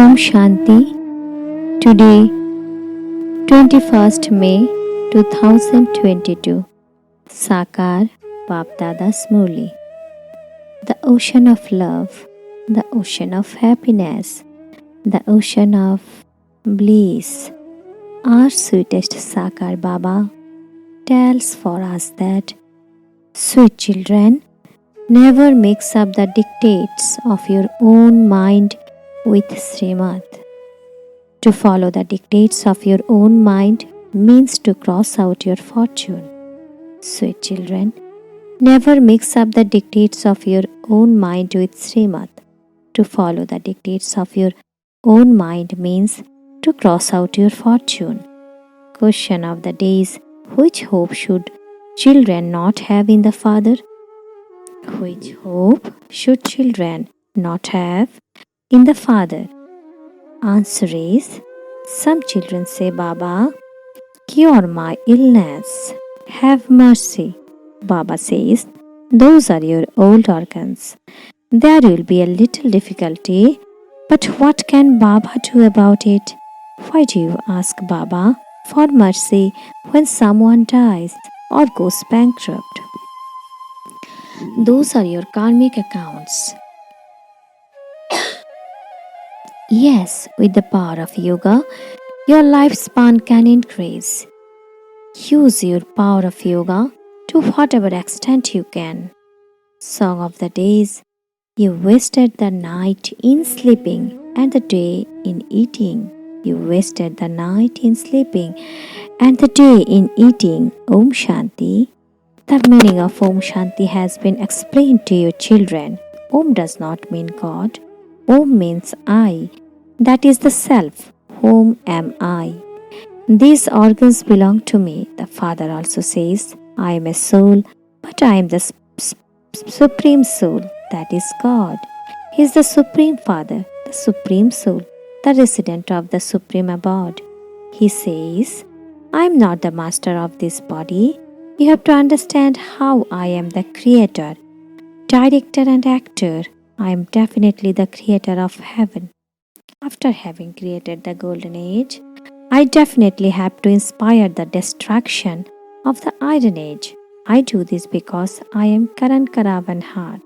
Om Shanti. Today, 21st May 2022. Sakar Bapdada's Murli. The ocean of love, the ocean of happiness, the ocean of bliss. Our sweetest Sakar Baba tells for us that, sweet children, never mix up the dictates of your own mind with Srimad. To follow the dictates of your own mind means to cross out your fortune. Sweet children, never mix up the dictates of your own mind with Srimad. To follow the dictates of your own mind means to cross out your fortune. Question of the day is, which hope should children not have in the Father? Which hope should children not have in the Father? Answer is, some children say, Baba, cure my illness, have mercy. Baba says, those are your old organs. There will be a little difficulty, but what can Baba do about it? Why do you ask Baba for mercy when someone dies or goes bankrupt? Those are your karmic accounts. Yes, with the power of yoga, your lifespan can increase. Use your power of yoga to whatever extent you can. Song of the days, you wasted the night in sleeping and the day in eating. You wasted the night in sleeping and the day in eating. Om Shanti. The meaning of Om Shanti has been explained to you, children. Om does not mean God. Om means I. That is the self. Whom am I? These organs belong to me. The Father also says, I am a soul, but I am the Supreme Soul. That is God. He is the Supreme Father, the Supreme Soul, the resident of the Supreme Abode. He says, I am not the master of this body. You have to understand how I am the creator, director and actor. I am definitely the creator of heaven. After having created the golden age, I definitely have to inspire the destruction of the iron age. I do this because I am Karan Karavan Heart,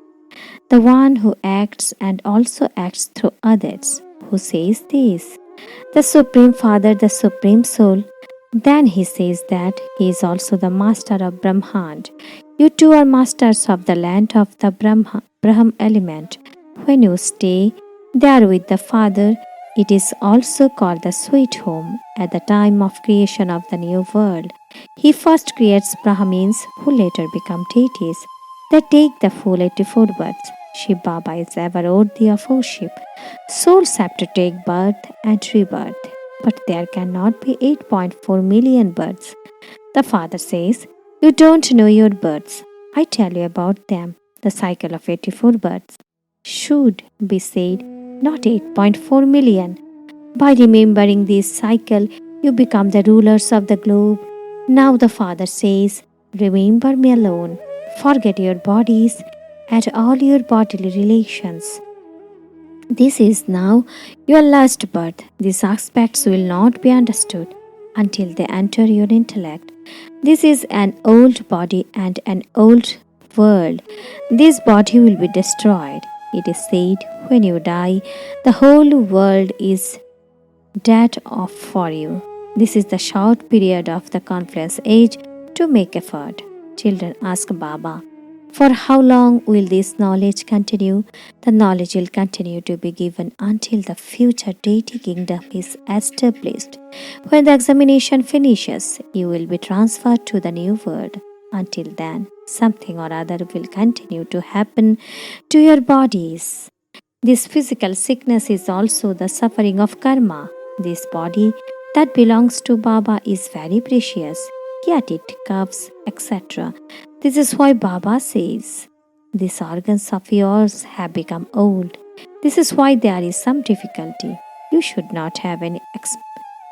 the one who acts and also acts through others. Who says this? The Supreme Father, the Supreme Soul. Then he says that he is also the master of Brahmand. You two are masters of the land of the Brahm element. When you stay there with the Father, it is also called the sweet home. At the time of creation of the new world, he first creates Brahmins who later become deities. They take the full 84 births. Shiv Baba is ever worthy of worship. Souls have to take birth and rebirth, but there cannot be 8.4 million births. The Father says, you don't know your births. I tell you about them. The cycle of 84 births should be said, not 8.4 million. By remembering this cycle, you become the rulers of the globe. Now the Father says, remember me alone. Forget your bodies and all your bodily relations. This is now your last birth. These aspects will not be understood until they enter your intellect. This is an old body and an old world. This body will be destroyed. It is said, when you die, the whole world is dead off for you. This is the short period of the confluence age to make effort. Children ask Baba, for how long will this knowledge continue? The knowledge will continue to be given until the future deity kingdom is established. When the examination finishes, you will be transferred to the new world. Until then, something or other will continue to happen to your bodies. This physical sickness is also the suffering of karma. This body that belongs to Baba is very precious, yet it coughs, etc. This is why Baba says, these organs of yours have become old. This is why there is some difficulty. You should not have any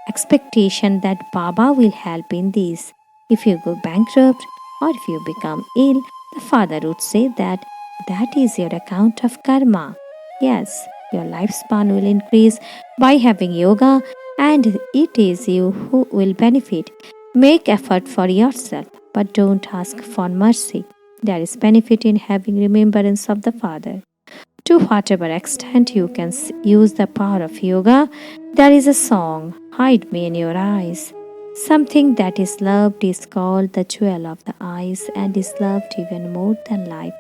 expectation that Baba will help in this. If you go bankrupt or if you become ill, the Father would say that is your account of karma. Yes, Your lifespan will increase by having yoga, and it is you who will benefit. Make effort for yourself, but don't ask for mercy. There is benefit in having remembrance of the Father. To whatever extent you can use the power of yoga, there is a song, Hide Me in Your Eyes. Something that is loved is called the jewel of the eyes and is loved even more than life.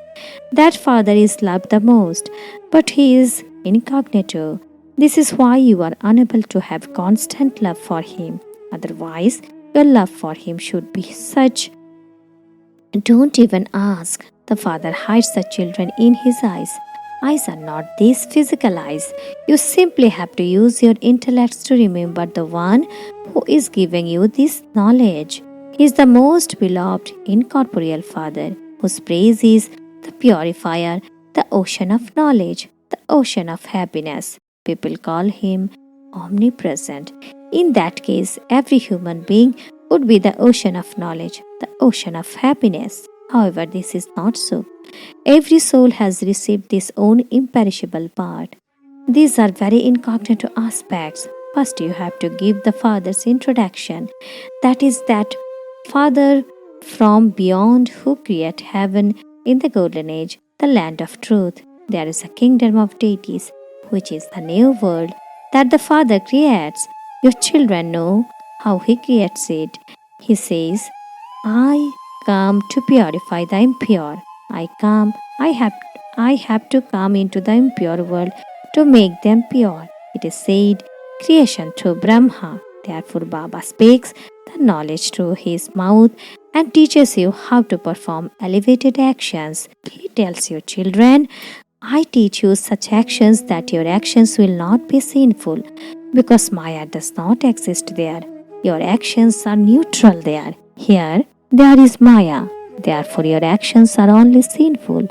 That Father is loved the most, but he is incognito. This is why you are unable to have constant love for him. Otherwise, your love for him should be such. Don't even ask. The Father hides the children in his eyes. Eyes are not these physical eyes. You simply have to use your intellects to remember the one who is giving you this knowledge. He is the most beloved incorporeal Father, whose praise is the purifier, the ocean of knowledge, the ocean of happiness. People call him omnipresent. In that case, every human being would be the ocean of knowledge, the ocean of happiness. However, this is not so. Every soul has received its own imperishable part. These are very incognito aspects. First, you have to give the Father's introduction. That is, that Father from beyond who create heaven in the golden age, the land of truth. There is a kingdom of deities, which is the new world that the Father creates. Your children know how He creates it. He says, I come to purify the impure. I have to come into the impure world to make them pure. It is said, creation through Brahma. Therefore, Baba speaks the knowledge through his mouth and teaches you how to perform elevated actions. He tells your children, I teach you such actions that your actions will not be sinful, because Maya does not exist there. Your actions are neutral there. Here, there is Maya. Therefore, your actions are only sinful.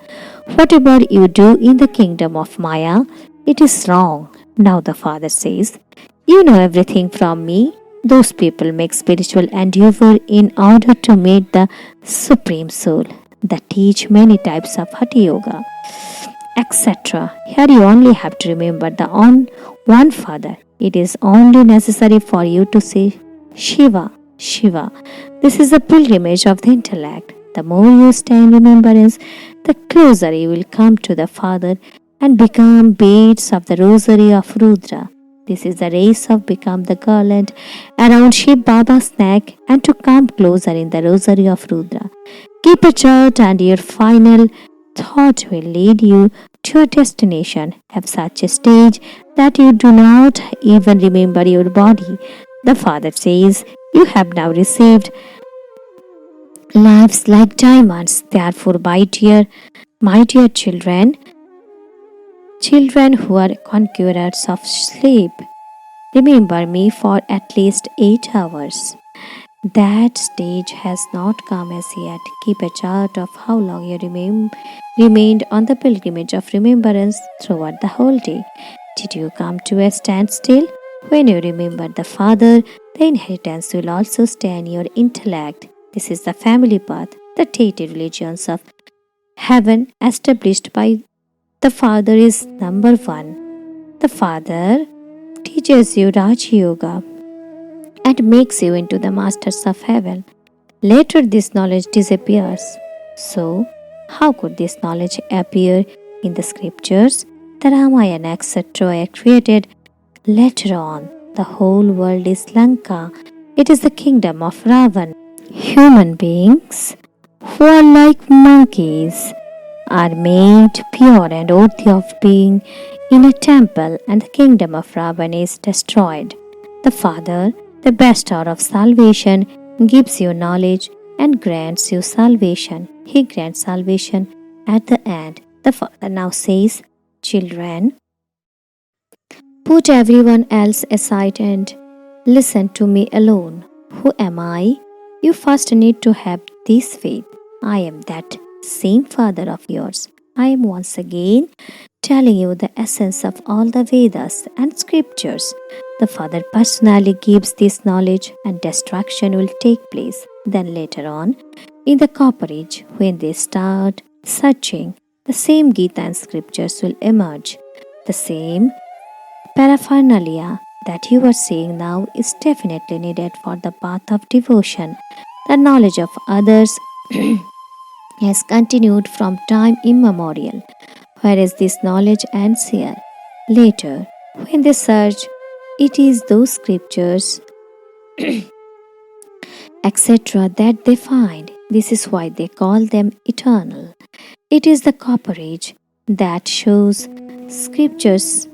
Whatever you do in the kingdom of Maya, it is wrong. Now the Father says, you know everything from me. Those people make spiritual endeavor in order to meet the Supreme Soul. They teach many types of Hatha Yoga, etc. Here you only have to remember the one Father. It is only necessary for you to say Shiva, Shiva. This is a pilgrimage of the intellect. The more you stay in remembrance, the closer you will come to the Father and become beads of the rosary of Rudra. This is the race of become the garland around Shiv Baba's neck and to come closer in the rosary of Rudra. Keep a chart and your final thought will lead you to your destination. Have such a stage that you do not even remember your body. The Father says, you have now received lives like diamonds. Therefore, my dear children who are conquerors of sleep, remember me for at least 8 hours. That stage has not come as yet. Keep a chart of how long you remained on the pilgrimage of remembrance throughout the whole day. Did you come to a standstill? When you remember the Father, the inheritance will also stay in your intellect. This is the family path, the deity religions of heaven established by the Father is number 1. The Father teaches you Raj Yoga and makes you into the masters of heaven. Later, this knowledge disappears. So, how could this knowledge appear in the scriptures? The Ramayana, etc. are created later on. The whole world is Lanka. It is the kingdom of Ravan. Human beings who are like monkeys are made pure and worthy of being in a temple, and the kingdom of Ravan is destroyed. The Father, the bestower of salvation, gives you knowledge and grants you salvation. He grants salvation at the end. The Father now says, children, put everyone else aside and listen to me alone. Who am I? You first need to have this faith. I am that same Father of yours. I am once again telling you the essence of all the Vedas and scriptures. The Father personally gives this knowledge and destruction will take place. Then later on, in the copper age, when they start searching, the same Gita and scriptures will emerge. The same paraphernalia that you are seeing now is definitely needed for the path of devotion. The knowledge of others has continued from time immemorial, whereas this knowledge ends here. Later, when they search, it is those scriptures, etc., that they find. This is why they call them eternal. It is the copper age that scriptures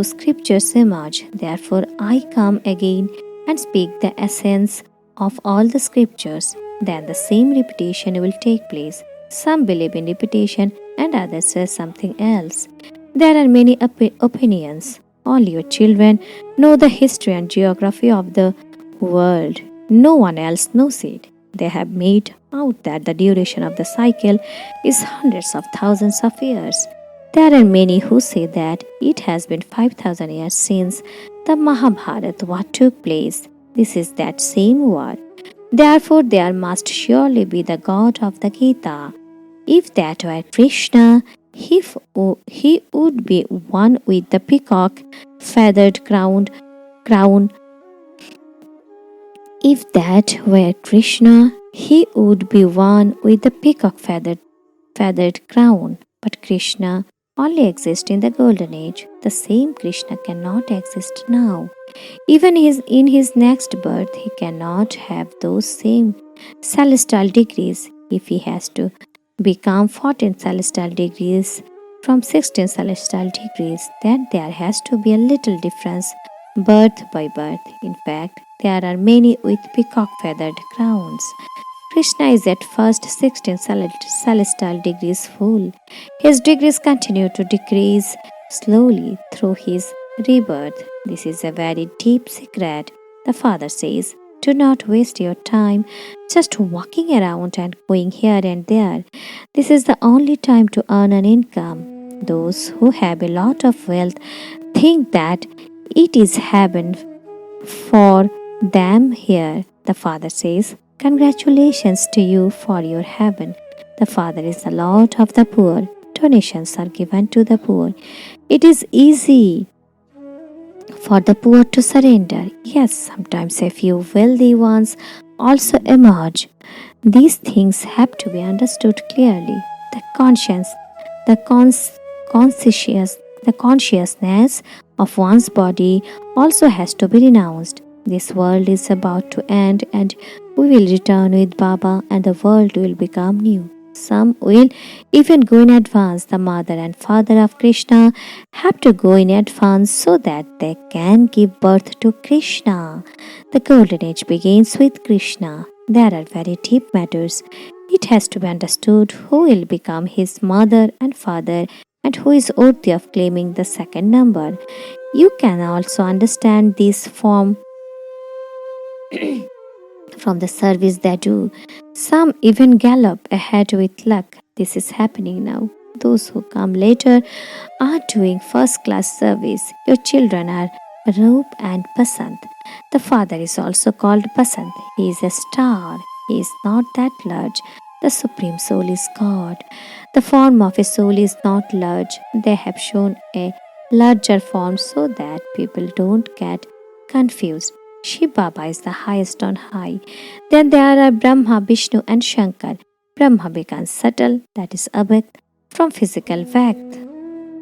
scriptures emerge. Therefore, I come again and speak the essence of all the scriptures. Then the same repetition will take place. Some believe in repetition and others say something else. There are many opinions. All your children know the history and geography of the world. No one else knows it. They have made out that the duration of the cycle is hundreds of thousands of years. There are many who say that it has been 5,000 years since the Mahabharata war took place. This is that same war. Therefore, there must surely be the God of the Gita. If that were Krishna, he would be one with the peacock feathered crown. If that were Krishna, he would be one with the peacock feathered crown. But Krishna only exists in the golden age. The same Krishna cannot exist now. Even in his next birth, he cannot have those same celestial degrees. If he has to become 14 celestial degrees from 16 celestial degrees, then there has to be a little difference birth by birth. In fact, there are many with peacock feathered crowns. Krishna is at first 16 celestial degrees full. His degrees continue to decrease slowly through his rebirth. This is a very deep secret. The father says, do not waste your time just walking around and going here and there. This is the only time to earn an income. Those who have a lot of wealth think that it is heaven for them here. The father says, congratulations to you for your heaven. The Father is the Lord of the poor. Donations are given to the poor. It is easy for the poor to surrender. Yes, sometimes a few wealthy ones also emerge. These things have to be understood clearly. The conscience, the consciousness of one's body also has to be renounced. This world is about to end and we will return with Baba and the world will become new. Some will even go in advance. The mother and father of Krishna have to go in advance so that they can give birth to Krishna. The golden age begins with Krishna. There are very deep matters. It has to be understood who will become his mother and father and who is worthy of claiming the second number. You can also understand this from the service they do. Some even gallop ahead with luck. This is happening now. Those who come later are doing first class service. Your children are Roop and Pasant. The father is also called Pasant. He is a star. He is not that large. The Supreme Soul is God. The form of a soul is not large. They have shown a larger form so that people don't get confused. Shiv Baba is the highest on high. Then there are Brahma, Vishnu, and Shankar. Brahma becomes subtle, that is Abhyakt, from physical fact.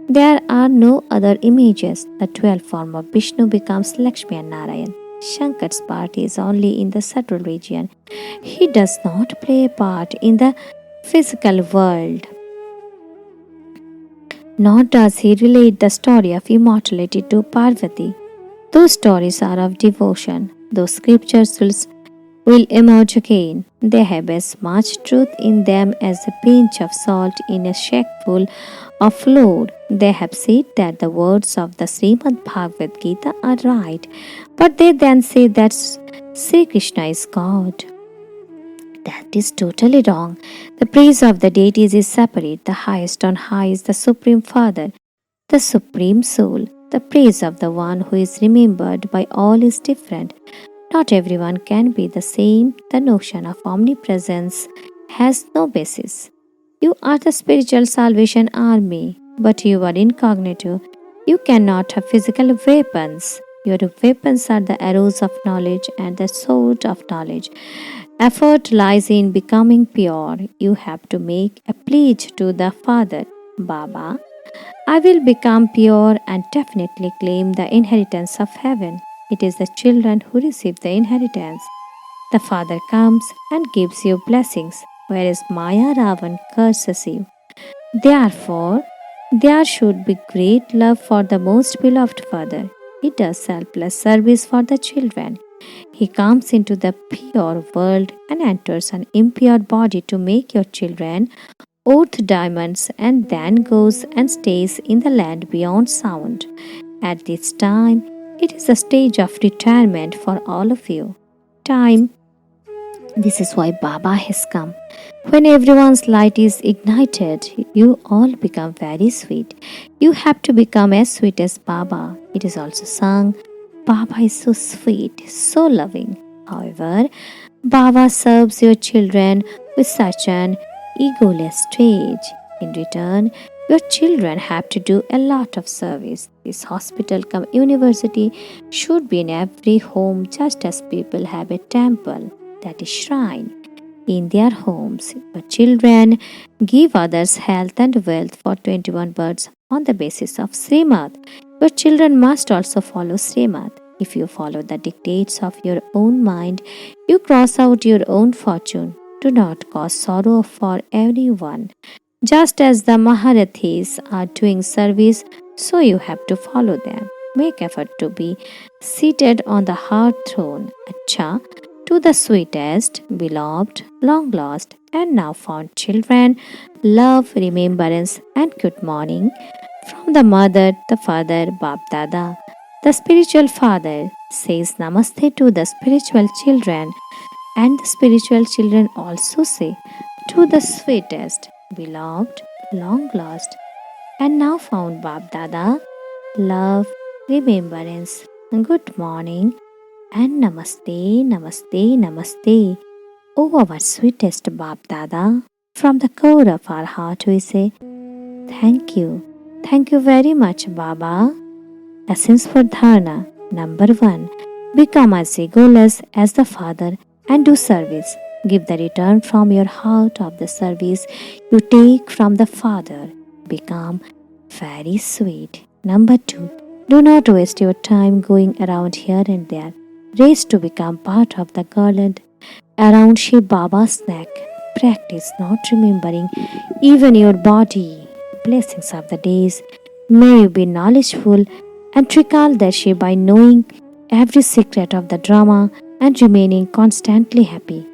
There are no other images. The 12th form of Vishnu becomes Lakshmi and Narayan. Shankar's part is only in the subtle region. He does not play a part in the physical world. Nor does he relate the story of immortality to Parvati. Those stories are of devotion. Those scriptures will emerge again. They have as much truth in them as a pinch of salt in a shackful of flour. They have said that the words of the Srimad Bhagavad Gita are right, but they then say that Sri Krishna is God. That is totally wrong. The praise of the deities is separate. The highest on high is the Supreme Father, the Supreme Soul. The praise of the one who is remembered by all is different. Not everyone can be the same. The notion of omnipresence has no basis. You are the spiritual Salvation Army. but you are incognito. You cannot have physical weapons. Your weapons are the arrows of knowledge and the sword of knowledge. Effort lies in becoming pure. You have to make a pledge to the Father. Baba, I will become pure and definitely claim the inheritance of heaven. It is the children who receive the inheritance. The Father comes and gives you blessings, whereas Maya Ravan curses you. Therefore, there should be great love for the most beloved Father. He does selfless service for the children. He comes into the pure world and enters an impure body to make your children earth diamonds and then goes and stays in the land beyond sound. At this time, it is a stage of retirement for all of you. Time. This is why Baba has come. When everyone's light is ignited, you all become very sweet. You have to become as sweet as Baba. It is also sung, Baba is so sweet, so loving. However, Baba serves your children with such an egoless stage. In return, your children have to do a lot of service. This hospital come university should be in every home just as people have a temple, that is shrine, in their homes. Your children give others health and wealth for 21 births on the basis of Srimad. Your children must also follow Srimad. If you follow the dictates of your own mind, you cross out your own fortune. Do not cause sorrow for anyone. Just as the Maharathis are doing service, so you have to follow them. Make effort to be seated on the heart throne. Acha, to the sweetest, beloved, long lost, and now found children, love, remembrance, and good morning from the mother, the father, Bap Dada. The spiritual father says namaste to the spiritual children, and the spiritual children also say to the sweetest, beloved, long lost, and now found Bap Dada, love, remembrance, good morning, and namaste, namaste, namaste. Oh, our sweetest Bap Dada, from the core of our heart we say, thank you. Thank you very much, Baba. Essence for Dharana. Number 1. Become as egoless as the Father and do service. Give the return from your heart of the service you take from the Father. Become very sweet. Number 2. Do not waste your time going around here and there. Race to become part of the garland around Shiv Baba's neck. Practice not remembering even your body. Blessings of the days. May you be knowledgeful and Trikaldashi by knowing every secret of the drama and remaining constantly happy.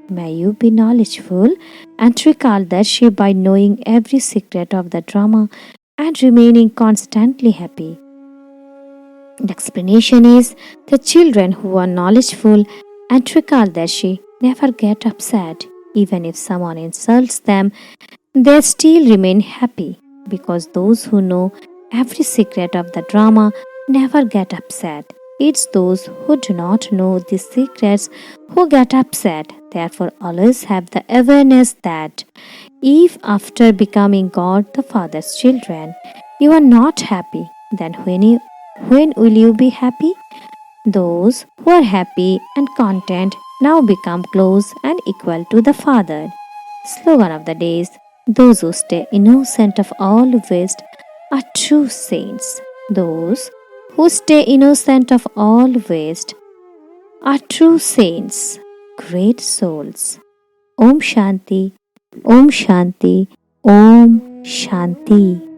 May you be knowledgeful and Trikaldashi by knowing every secret of the drama and remaining constantly happy. The explanation is the children who are knowledgeful and Trikaldashi never get upset. Even if someone insults them, they still remain happy because those who know every secret of the drama never get upset. It's those who do not know these secrets who get upset. Therefore, always have the awareness that if after becoming God the Father's children, you are not happy, then when will you be happy? Those who are happy and content now become close and equal to the Father. Slogan of the days: those who stay innocent of all waste are true saints. Those who stay innocent of all waste are true saints, great souls. Om Shanti, Om Shanti, Om Shanti.